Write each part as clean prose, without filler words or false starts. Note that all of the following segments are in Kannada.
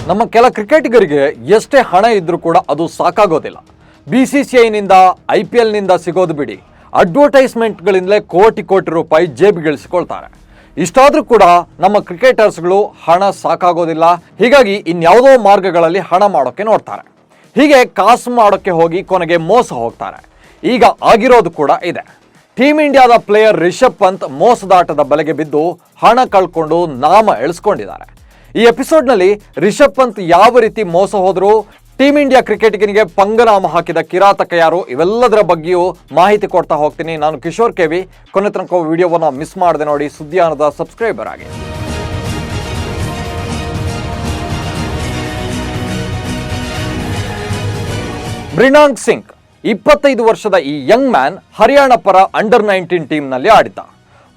ನಮ್ಮ ಕೆಲ ಕ್ರಿಕೆಟಿಗರಿಗೆ ಎಷ್ಟೇ ಹಣ ಇದ್ರೂ ಕೂಡ ಅದು ಸಾಕಾಗೋದಿಲ್ಲ. BCCIನಿಂದ IPLನಿಂದ ಸಿಗೋದು ಬಿಡಿ, ಅಡ್ವರ್ಟೈಸ್ಮೆಂಟ್ಗಳಿಂದಲೇ ಕೋಟಿ ಕೋಟಿ ರೂಪಾಯಿ ಜೇಬಿಗಿಳಿಸಿಕೊಳ್ತಾರೆ. ಇಷ್ಟಾದರೂ ಕೂಡ ನಮ್ಮ ಕ್ರಿಕೆಟರ್ಸ್ಗಳು ಹಣ ಸಾಕಾಗೋದಿಲ್ಲ. ಹೀಗಾಗಿ ಇನ್ಯಾವುದೋ ಮಾರ್ಗಗಳಲ್ಲಿ ಹಣ ಮಾಡೋಕ್ಕೆ ನೋಡ್ತಾರೆ. ಹೀಗೆ ಕಾಸು ಮಾಡೋಕ್ಕೆ ಹೋಗಿ ಕೊನೆಗೆ ಮೋಸ ಹೋಗ್ತಾರೆ. ಈಗ ಆಗಿರೋದು ಕೂಡ ಇದೆ. ಟೀಮ್ ಇಂಡಿಯಾದ ಪ್ಲೇಯರ್ ರಿಷಬ್ ಪಂತ್ ಮೋಸದಾಟದ ಬಲೆಗೆ ಬಿದ್ದು ಹಣ ಕಳ್ಕೊಂಡು ನಾಮ ಎಳಿಸ್ಕೊಂಡಿದ್ದಾರೆ. ಈ ಎಪಿಸೋಡ್ನಲ್ಲಿ ರಿಷಬ್ ಪಂತ್ ಯಾವ ರೀತಿ ಮೋಸ ಹೋದ್ರು, ಟೀಮ್ ಇಂಡಿಯಾ ಕ್ರಿಕೆಟಿಗನಿಗೆ ಪಂಗನಾಮ ಹಾಕಿದ ಕಿರಾತಕ ಯಾರು, ಇವೆಲ್ಲದರ ಬಗ್ಗೆಯೂ ಮಾಹಿತಿ ಕೊಡ್ತಾ ಹೋಗ್ತೀನಿ. ನಾನು ಕಿಶೋರ್ ಕೆವಿ. ಕೊನೆ ತನಕ ವಿಡಿಯೋವನ್ನು ಮಿಸ್ ಮಾಡದೆ ನೋಡಿ, ಸುದ್ದಿಯಾನದ ಸಬ್ಸ್ಕ್ರೈಬರ್ ಆಗಿ. ಮೃಣಾಂಕ್ ಸಿಂಗ್ 25 ವರ್ಷದ ಈ ಯಂಗ್ ಮ್ಯಾನ್ ಹರಿಯಾಣ ಪರ ಅಂಡರ್-19 ಟೀಮ್ನಲ್ಲಿ ಆಡಿದ್ದ.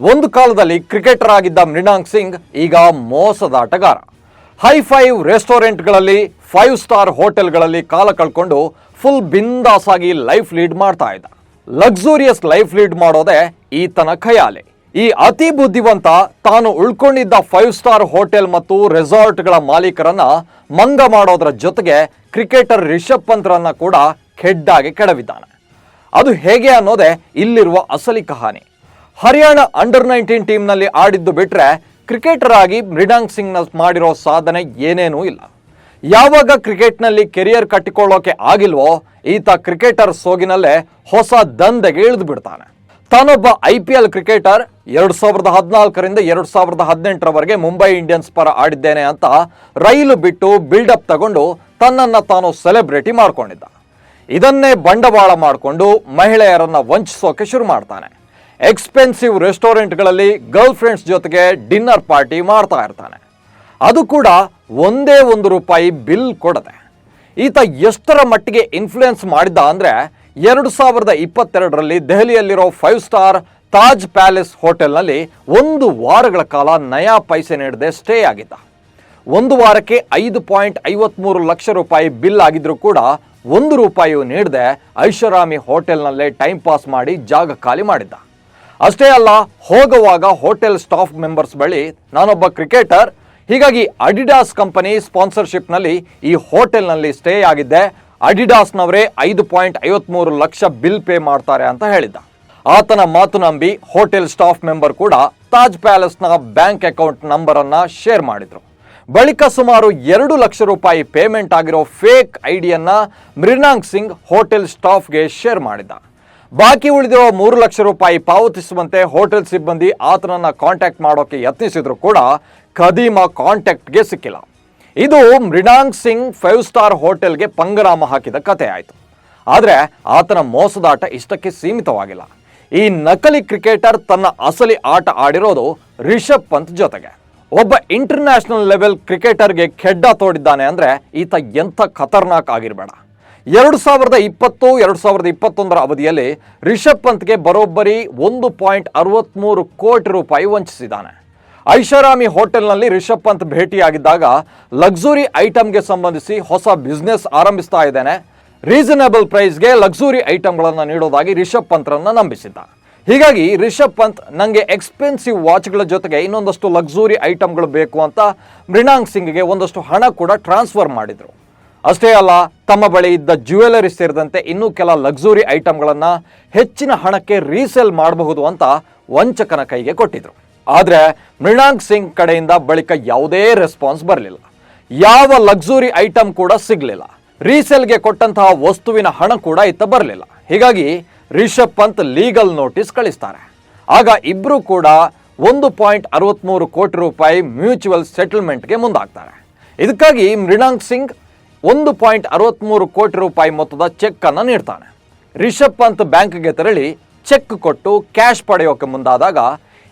ಒಂದು ಕಾಲದಲ್ಲಿ ಕ್ರಿಕೆಟರ್ ಆಗಿದ್ದ ಮೃಣಾಂಕ್ ಸಿಂಗ್ ಈಗ ಮೋಸದಾಟಗಾರ. ಹೈ-ಫೈವ್ ರೆಸ್ಟೋರೆಂಟ್ಗಳಲ್ಲಿ, 5 ಸ್ಟಾರ್ ಹೋಟೆಲ್ಗಳಲ್ಲಿ ಕಾಲ ಕಳ್ಕೊಂಡು ಫುಲ್ ಬಿಂದಾಸ್ ಆಗಿ ಲೈಫ್ ಲೀಡ್ ಮಾಡ್ತಾ ಇದ್ದ. ಲಕ್ಸುರಿಯಸ್ ಲೈಫ್ ಲೀಡ್ ಮಾಡೋದೇ ಈತನ ಖಯಾಲಿ. ಈ ಅತಿ ಬುದ್ಧಿವಂತ ತಾನು ಉಳ್ಕೊಂಡಿದ್ದ 5 ಸ್ಟಾರ್ ಹೋಟೆಲ್ ಮತ್ತು ರೆಸಾರ್ಟ್ಗಳ ಮಾಲೀಕರನ್ನ ಮಂಗ ಮಾಡೋದ್ರ ಜೊತೆಗೆ ಕ್ರಿಕೆಟರ್ ರಿಷಬ್ ಪಂತ್ರನ್ನ ಕೂಡ ಕೆಡ್ಡಾಗಿ ಕೆಡವಿದ್ದಾನೆ. ಅದು ಹೇಗೆ ಅನ್ನೋದೇ ಇಲ್ಲಿರುವ ಅಸಲಿ ಕಹಾನಿ. ಹರಿಯಾಣ ಅಂಡರ್-19 ಟೀಮ್ನಲ್ಲಿ ಆಡಿದ್ದು ಬಿಟ್ರೆ ಕ್ರಿಕೆಟರ್ ಆಗಿ ಮೃಣಾಂಕ್ ಸಿಂಗ್ನ ಮಾಡಿರೋ ಸಾಧನೆ ಏನೇನೂ ಇಲ್ಲ. ಯಾವಾಗ ಕ್ರಿಕೆಟ್ನಲ್ಲಿ ಕೆರಿಯರ್ ಕಟ್ಟಿಕೊಳ್ಳೋಕೆ ಆಗಿಲ್ವೋ ಈತ ಕ್ರಿಕೆಟರ್ ಸೋಗಿನಲ್ಲೇ ಹೊಸ ದಂಧೆಗೆ ಇಳಿದು ಬಿಡ್ತಾನೆ. ತಾನೊಬ್ಬ IPL ಕ್ರಿಕೆಟರ್ 2014ರಿಂದ 2018ರವರೆಗೆ ಮುಂಬೈ ಇಂಡಿಯನ್ಸ್ ಪರ ಆಡಿದ್ದೇನೆ ಅಂತ ರೈಲು ಬಿಟ್ಟು ಬಿಲ್ಡಪ್ ತಗೊಂಡು ತನ್ನನ್ನು ತಾನು ಸೆಲೆಬ್ರಿಟಿ ಮಾಡ್ಕೊಂಡಿದ್ದ. ಇದನ್ನೇ ಬಂಡವಾಳ ಮಾಡಿಕೊಂಡು ಮಹಿಳೆಯರನ್ನ ವಂಚಿಸೋಕೆ ಶುರು ಮಾಡ್ತಾನೆ. ಎಕ್ಸ್ಪೆನ್ಸಿವ್ ರೆಸ್ಟೋರೆಂಟ್ಗಳಲ್ಲಿ ಗರ್ಲ್ ಫ್ರೆಂಡ್ಸ್ ಜೊತೆಗೆ ಡಿನ್ನರ್ ಪಾರ್ಟಿ ಮಾಡ್ತಾ ಇರ್ತಾನೆ. ಅದು ಕೂಡ ಒಂದೇ ₹1 ಬಿಲ್ ಕೊಡದೆ. ಈತ ಎಷ್ಟರ ಮಟ್ಟಿಗೆ ಇನ್ಫ್ಲೂಯೆನ್ಸ್ ಮಾಡಿದ್ದ ಅಂದರೆ 2022ರಲ್ಲಿ ದೆಹಲಿಯಲ್ಲಿರೋ 5 ಸ್ಟಾರ್ ತಾಜ್ ಪ್ಯಾಲೇಸ್ ಹೋಟೆಲ್ನಲ್ಲಿ 1 ವಾರಗಳ ಕಾಲ ನಯಾ ಪೈಸೆ ನೀಡದೆ ಸ್ಟೇ ಆಗಿದ್ದ. 1 ವಾರಕ್ಕೆ ₹5.53 ಲಕ್ಷ ಬಿಲ್ ಆಗಿದ್ರೂ ಕೂಡ ₹1 ನೀಡದೆ ಐಷಾರಾಮಿ ಹೋಟೆಲ್ನಲ್ಲೇ ಟೈಮ್ ಪಾಸ್ ಮಾಡಿ ಜಾಗ ಖಾಲಿ ಮಾಡಿದ್ದ. ಅಷ್ಟೇ ಅಲ್ಲ, ಹೋಗುವಾಗ ಹೋಟೆಲ್ ಸ್ಟಾಫ್ ಮೆಂಬರ್ಸ್ ಬಳಿ ನಾನೊಬ್ಬ ಕ್ರಿಕೆಟರ್, ಹೀಗಾಗಿ ಅಡಿಡಾಸ್ ಕಂಪನಿ ಸ್ಪಾನ್ಸರ್ಶಿಪ್ನಲ್ಲಿ ಈ ಹೋಟೆಲ್ನಲ್ಲಿ ಸ್ಟೇ ಆಗಿದ್ದೆ, ಅಡಿಡಾಸ್ನವರೇ $5.53 ಲಕ್ಷ ಬಿಲ್ ಪೇ ಮಾಡ್ತಾರೆ ಅಂತ ಹೇಳಿದ್ದ. ಆತನ ಮಾತು ನಂಬಿ ಹೋಟೆಲ್ ಸ್ಟಾಫ್ ಮೆಂಬರ್ ಕೂಡ ತಾಜ್ ಪ್ಯಾಲೇಸ್ನ ಬ್ಯಾಂಕ್ ಅಕೌಂಟ್ ನಂಬರನ್ನು ಶೇರ್ ಮಾಡಿದ್ರು. ಬಳಿಕ ಸುಮಾರು ₹2 ಲಕ್ಷ ಪೇಮೆಂಟ್ ಆಗಿರೋ ಫೇಕ್ ಐಡಿಯನ್ನ ಮೃಣಾಂಕ್ ಸಿಂಗ್ ಹೋಟೆಲ್ ಸ್ಟಾಫ್ಗೆ ಶೇರ್ ಮಾಡಿದ್ದ. ಬಾಕಿ ಉಳಿದಿರೋ ₹3 ಲಕ್ಷ ಪಾವತಿಸುವಂತೆ ಹೋಟೆಲ್ ಸಿಬ್ಬಂದಿ ಆತನನ್ನ ಕಾಂಟ್ಯಾಕ್ಟ್ ಮಾಡೋಕೆ ಯತ್ನಿಸಿದ್ರು ಕೂಡ ಖದೀಮ ಕಾಂಟ್ಯಾಕ್ಟ್ಗೆ ಸಿಕ್ಕಿಲ್ಲ. ಇದು ಮೃಣಾಂಕ್ ಸಿಂಗ್ 5 ಸ್ಟಾರ್ ಹೋಟೆಲ್ಗೆ ಪಂಗನಾಮ ಹಾಕಿದ ಕತೆ ಆಯಿತು. ಆದರೆ ಆತನ ಮೋಸದಾಟ ಇಷ್ಟಕ್ಕೆ ಸೀಮಿತವಾಗಿಲ್ಲ. ಈ ನಕಲಿ ಕ್ರಿಕೆಟರ್ ತನ್ನ ಅಸಲಿ ಆಟ ಆಡಿರೋದು ರಿಷಬ್ ಪಂತ್ ಜೊತೆಗೆ. ಒಬ್ಬ ಇಂಟರ್ನ್ಯಾಷನಲ್ ಲೆವೆಲ್ ಕ್ರಿಕೆಟರ್ಗೆ ಕೆಡ್ಡ ತೋಡಿದ್ದಾನೆ ಅಂದರೆ ಈತ ಎಂಥ ಖತರ್ನಾಕ್ ಆಗಿರಬೇಡ. 2020-2021 ಅವಧಿಯಲ್ಲಿ ರಿಷಬ್ ಪಂತ್ಗೆ ಬರೋಬ್ಬರಿ ₹1.63 ಕೋಟಿ ವಂಚಿಸಿದ್ದಾನೆ. ಐಷಾರಾಮಿ ಹೋಟೆಲ್ನಲ್ಲಿ ರಿಷಬ್ ಪಂತ್ ಭೇಟಿಯಾಗಿದ್ದಾಗ ಲಕ್ಸುರಿ ಐಟಮ್ಗೆ ಸಂಬಂಧಿಸಿ ಹೊಸ ಬಿಸ್ನೆಸ್ ಆರಂಭಿಸ್ತಾ ಇದ್ದೇನೆ, ರೀಸನಬಲ್ ಪ್ರೈಸ್ಗೆ ಲಕ್ಸುರಿ ಐಟಮ್ಗಳನ್ನು ನೀಡೋದಾಗಿ ರಿಷಬ್ ಪಂತ್ರನ್ನ ನಂಬಿಸಿದ್ದ. ಹೀಗಾಗಿ ರಿಷಬ್ ಪಂತ್ ನನಗೆ ಎಕ್ಸ್ಪೆನ್ಸಿವ್ ವಾಚ್ಗಳ ಜೊತೆಗೆ ಇನ್ನೊಂದಷ್ಟು ಲಕ್ಸುರಿ ಐಟಮ್ಗಳು ಬೇಕು ಅಂತ ಮೃಣಾಂಕ್ ಸಿಂಗ್ಗೆ ಒಂದಷ್ಟು ಹಣ ಕೂಡ ಟ್ರಾನ್ಸ್ಫರ್ ಮಾಡಿದರು. ಅಷ್ಟೇ ಅಲ್ಲ, ತಮ್ಮ ಬಳಿ ಇದ್ದ ಜ್ಯುವೆಲರಿ ಸೇರಿದಂತೆ ಇನ್ನೂ ಕೆಲ ಲಕ್ಸುರಿ ಐಟಮ್ಗಳನ್ನು ಹೆಚ್ಚಿನ ಹಣಕ್ಕೆ ರೀಸೇಲ್ ಮಾಡಬಹುದು ಅಂತ ವಂಚಕನ ಕೈಗೆ ಕೊಟ್ಟಿದ್ರು. ಆದರೆ ಮೃಣಾಂಕ್ ಸಿಂಗ್ ಕಡೆಯಿಂದ ಬಳಿಕ ಯಾವುದೇ ರೆಸ್ಪಾನ್ಸ್ ಬರಲಿಲ್ಲ. ಯಾವ ಲಕ್ಸುರಿ ಐಟಮ್ ಕೂಡ ಸಿಗಲಿಲ್ಲ. ರೀಸೇಲ್ಗೆ ಕೊಟ್ಟಂತಹ ವಸ್ತುವಿನ ಹಣ ಕೂಡ ಇತ್ತ ಬರಲಿಲ್ಲ. ಹೀಗಾಗಿ ರಿಷಬ್ ಪಂತ್ ಲೀಗಲ್ ನೋಟಿಸ್ ಕಳಿಸ್ತಾರೆ. ಆಗ ಇಬ್ಬರು ಕೂಡ ₹1.63 ಕೋಟಿ ಮ್ಯೂಚುವಲ್ ಸೆಟಲ್ಮೆಂಟ್ಗೆ ಮುಂದಾಗ್ತಾರೆ. ಇದಕ್ಕಾಗಿ ಮೃಣಾಂಕ್ ಸಿಂಗ್ ₹1.63 ಕೋಟಿ ಮೊತ್ತದ ಚೆಕ್ ಅನ್ನು ನೀಡ್ತಾನೆ. ರಿಷಬ್ ಪಂತ್ ಬ್ಯಾಂಕ್ಗೆ ತೆರಳಿ ಚೆಕ್ ಕೊಟ್ಟು ಕ್ಯಾಶ್ ಪಡೆಯೋಕೆ ಮುಂದಾದಾಗ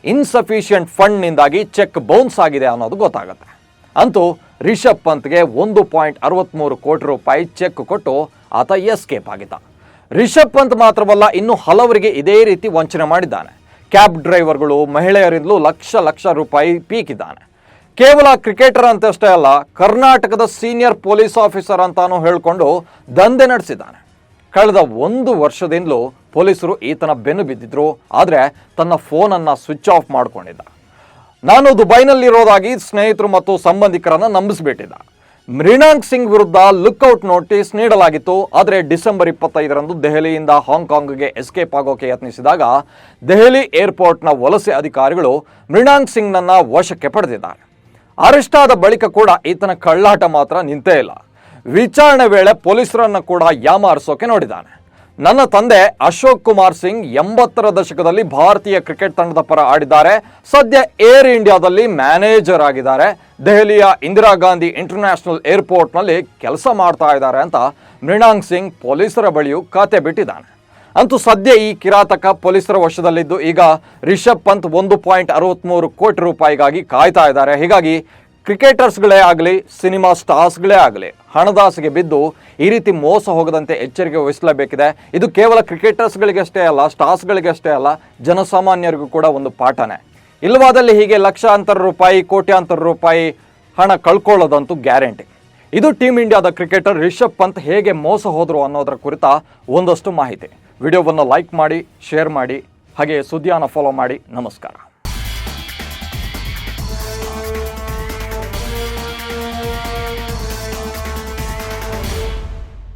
ಇನ್ಸಫಿಷಿಯಂಟ್ ಫಂಡ್ನಿಂದಾಗಿ ಚೆಕ್ ಬೌನ್ಸ್ ಆಗಿದೆ ಅನ್ನೋದು ಗೊತ್ತಾಗುತ್ತೆ. ಅಂತೂ ರಿಷಬ್ ಪಂತ್ಗೆ ₹1.63 ಕೋಟಿ ಚೆಕ್ ಕೊಟ್ಟು ಆತ ಎಸ್ಕೇಪ್ ಆಗಿದ್ದ. ರಿಷಬ್ ಪಂತ್ ಮಾತ್ರವಲ್ಲ, ಇನ್ನು ಹಲವರಿಗೆ ಇದೇ ರೀತಿ ವಂಚನೆ ಮಾಡಿದ್ದಾನೆ. ಕ್ಯಾಬ್ ಡ್ರೈವರ್ಗಳು, ಮಹಿಳೆಯರಿಂದಲೂ ಲಕ್ಷ ಪೀಕಿದ್ದಾನೆ. ಕೇವಲ ಕ್ರಿಕೆಟರ್ ಅಂತಷ್ಟೇ ಅಲ್ಲ, ಕರ್ನಾಟಕದ ಸೀನಿಯರ್ ಪೊಲೀಸ್ ಆಫೀಸರ್ ಅಂತಾನೂ ಹೇಳಿಕೊಂಡು ದಂಧೆ ನಡೆಸಿದ್ದಾನೆ. ಕಳೆದ 1 ವರ್ಷದಿಂದಲೂ ಪೊಲೀಸರು ಈತನ ಬೆನ್ನು ಬಿದ್ದಿದ್ರು. ಆದರೆ ತನ್ನ ಫೋನನ್ನು ಸ್ವಿಚ್ ಆಫ್ ಮಾಡಿಕೊಂಡಿದ್ದ. ನಾನು ದುಬೈನಲ್ಲಿರೋದಾಗಿ ಸ್ನೇಹಿತರು ಮತ್ತು ಸಂಬಂಧಿಕರನ್ನು ನಂಬಿಸಿಬಿಟ್ಟಿದ್ದ. ಮೃಣಾಲ್ ಸಿಂಗ್ ವಿರುದ್ಧ ಲುಕ್ಔಟ್ ನೋಟಿಸ್ ನೀಡಲಾಗಿತ್ತು. ಆದರೆ ಡಿಸೆಂಬರ್ 25ರಂದು ದೆಹಲಿಯಿಂದ ಹಾಂಗ್ಕಾಂಗ್ಗೆ ಎಸ್ಕೇಪ್ ಆಗೋಕೆ ಯತ್ನಿಸಿದಾಗ ದೆಹಲಿ ಏರ್ಪೋರ್ಟ್ನ ವಲಸೆ ಅಧಿಕಾರಿಗಳು ಮೃಣಾಲ್ ಸಿಂಗ್ನನ್ನ ವಶಕ್ಕೆ ಪಡೆದಿದ್ದಾರೆ. ಅರೆಸ್ಟ್ ಆದ ಬಳಿಕ ಕೂಡ ಈತನ ಕಳ್ಳಾಟ ಮಾತ್ರ ನಿಂತೇ ಇಲ್ಲ. ವಿಚಾರಣೆ ವೇಳೆ ಪೊಲೀಸರನ್ನು ಕೂಡ ಯಾಮಾರಿಸೋಕೆ ನೋಡಿದ್ದಾನೆ. ನನ್ನ ತಂದೆ ಅಶೋಕ್ ಕುಮಾರ್ ಸಿಂಗ್ 80ರ ದಶಕದಲ್ಲಿ ಭಾರತೀಯ ಕ್ರಿಕೆಟ್ ತಂಡದ ಪರ ಆಡಿದ್ದಾರೆ. ಸದ್ಯ ಏರ್ ಇಂಡಿಯಾದಲ್ಲಿ ಮ್ಯಾನೇಜರ್ ಆಗಿದ್ದಾರೆ. ದೆಹಲಿಯ ಇಂದಿರಾ ಗಾಂಧಿ ಇಂಟರ್ನ್ಯಾಷನಲ್ ಏರ್ಪೋರ್ಟ್ನಲ್ಲಿ ಕೆಲಸ ಮಾಡ್ತಾ ಇದ್ದಾರೆ ಅಂತ ಮೃಣಾಲ್ ಸಿಂಗ್ ಪೊಲೀಸರ ಬಳಿಯೂ ಖಾತೆ ಬಿಟ್ಟಿದ್ದಾನೆ. ಅಂತೂ ಸದ್ಯ ಈ ಕಿರಾತಕ ಪೊಲೀಸರ ವಶದಲ್ಲಿದ್ದು ಈಗ ರಿಷಬ್ ಪಂತ್ 1.63 ಕೋಟಿ ರೂಪಾಯಿಗಾಗಿ ಕಾಯ್ತಾ ಇದ್ದಾರೆ. ಹೀಗಾಗಿ ಕ್ರಿಕೆಟರ್ಸ್ಗಳೇ ಆಗಲಿ, ಸಿನಿಮಾ ಸ್ಟಾರ್ಸ್ಗಳೇ ಆಗಲಿ ಹಣದಾಸೆಗೆ ಬಿದ್ದು ಈ ರೀತಿ ಮೋಸ ಹೋಗದಂತೆ ಎಚ್ಚರಿಕೆ ವಹಿಸಲೇಬೇಕಿದೆ. ಇದು ಕೇವಲ ಕ್ರಿಕೆಟರ್ಸ್ಗಳಿಗಷ್ಟೇ ಅಲ್ಲ, ಸ್ಟಾರ್ಸ್ಗಳಿಗಷ್ಟೇ ಅಲ್ಲ, ಜನಸಾಮಾನ್ಯರಿಗೂ ಕೂಡ ಒಂದು ಪಾಠನೇ. ಇಲ್ಲವಾದಲ್ಲಿ ಹೀಗೆ ಲಕ್ಷಾಂತರ ರೂಪಾಯಿ, ಕೋಟ್ಯಾಂತರ ರೂಪಾಯಿ ಹಣ ಕಳ್ಕೊಳ್ಳೋದಂತೂ ಗ್ಯಾರಂಟಿ. ಇದು ಟೀಮ್ ಇಂಡಿಯಾದ ಕ್ರಿಕೆಟರ್ ರಿಷಬ್ ಪಂತ್ ಹೇಗೆ ಮೋಸ ಹೋದರು ಅನ್ನೋದರ ಕುರಿತ ಒಂದಷ್ಟು ಮಾಹಿತಿ. ವಿಡಿಯೋವನ್ನು ಲೈಕ್ ಮಾಡಿ, ಶೇರ್ ಮಾಡಿ, ಹಾಗೆ ಸುದ್ದಿಯನ್ನು ಫಾಲೋ ಮಾಡಿ. ನಮಸ್ಕಾರ.